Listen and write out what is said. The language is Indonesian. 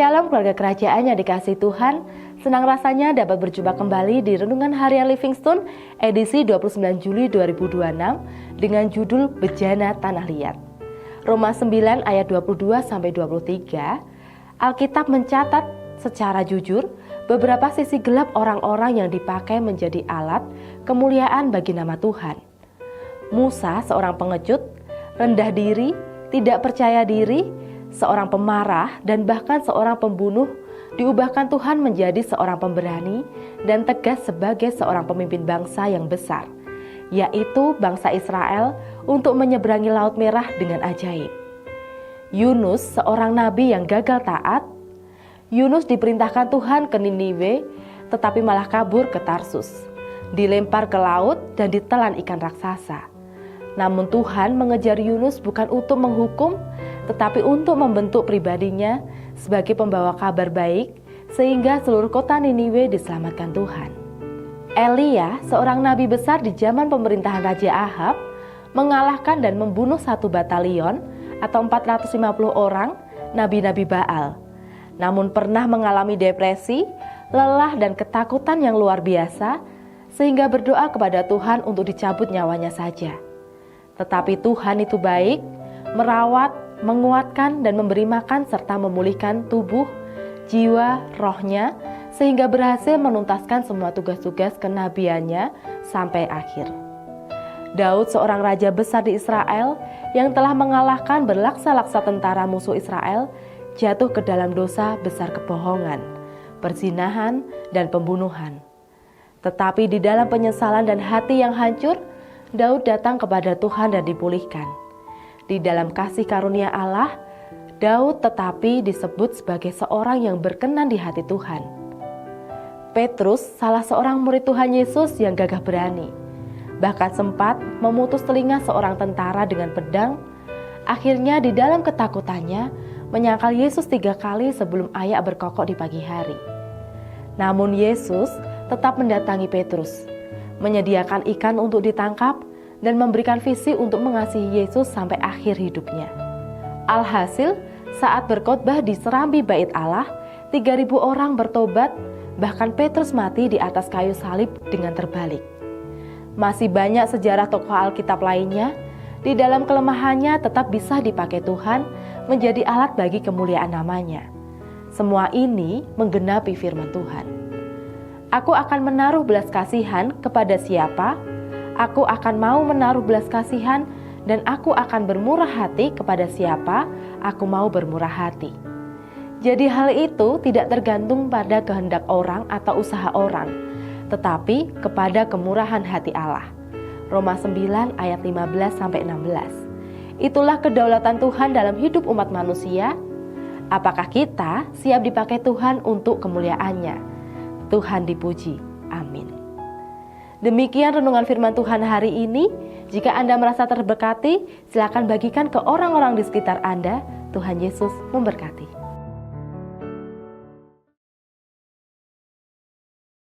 Shalom keluarga kerajaan yang dikasihi Tuhan. Senang rasanya dapat berjumpa kembali di Renungan Harian Livingstone edisi 29 Juli 2026 dengan judul Bejana Tanah Liat. Roma 9 ayat 22-23, Alkitab mencatat secara jujur beberapa sisi gelap orang-orang yang dipakai menjadi alat kemuliaan bagi nama Tuhan. Musa seorang pengecut, rendah diri, tidak percaya diri, seorang pemarah dan bahkan seorang pembunuh diubahkan Tuhan menjadi seorang pemberani dan tegas sebagai seorang pemimpin bangsa yang besar, yaitu bangsa Israel untuk menyeberangi Laut Merah dengan ajaib. Yunus seorang nabi yang gagal taat. Yunus diperintahkan Tuhan ke Niniwe tetapi malah kabur ke Tarsus, dilempar ke laut dan ditelan ikan raksasa. Namun Tuhan mengejar Yunus bukan untuk menghukum, tetapi untuk membentuk pribadinya sebagai pembawa kabar baik, sehingga seluruh kota Niniwe diselamatkan Tuhan. Elia, seorang nabi besar di zaman pemerintahan Raja Ahab, mengalahkan dan membunuh 1 batalion atau 450 orang nabi-nabi Baal. Namun pernah mengalami depresi, lelah dan ketakutan yang luar biasa, sehingga berdoa kepada Tuhan untuk dicabut nyawanya saja. Tetapi Tuhan itu baik, merawat, menguatkan dan memberi makan serta memulihkan tubuh, jiwa, rohnya sehingga berhasil menuntaskan semua tugas-tugas kenabiannya sampai akhir. Daud seorang raja besar di Israel yang telah mengalahkan berlaksa-laksa tentara musuh Israel jatuh ke dalam dosa besar kebohongan, perzinahan dan pembunuhan. Tetapi di dalam penyesalan dan hati yang hancur, Daud datang kepada Tuhan dan dipulihkan. Di dalam kasih karunia Allah, Daud tetapi disebut sebagai seorang yang berkenan di hati Tuhan. Petrus, salah seorang murid Tuhan Yesus yang gagah berani, bahkan sempat memutus telinga seorang tentara dengan pedang. Akhirnya di dalam ketakutannya menyangkal Yesus 3 kali sebelum ayak berkokok di pagi hari. Namun Yesus tetap mendatangi Petrus, menyediakan ikan untuk ditangkap, dan memberikan visi untuk mengasihi Yesus sampai akhir hidupnya. Alhasil, saat berkhotbah di serambi bait Allah, 3.000 orang bertobat, bahkan Petrus mati di atas kayu salib dengan terbalik. Masih banyak sejarah tokoh Alkitab lainnya, di dalam kelemahannya tetap bisa dipakai Tuhan menjadi alat bagi kemuliaan namanya. Semua ini menggenapi firman Tuhan. Aku akan menaruh belas kasihan kepada siapa, aku akan mau menaruh belas kasihan, dan aku akan bermurah hati kepada siapa aku mau bermurah hati. Jadi hal itu tidak tergantung pada kehendak orang atau usaha orang, tetapi kepada kemurahan hati Allah. Roma 9 ayat 15-16. Itulah kedaulatan Tuhan dalam hidup umat manusia. Apakah kita siap dipakai Tuhan untuk kemuliaannya? Tuhan dipuji. Amin. Demikian renungan firman Tuhan hari ini. Jika Anda merasa terberkati, silakan bagikan ke orang-orang di sekitar Anda. Tuhan Yesus memberkati.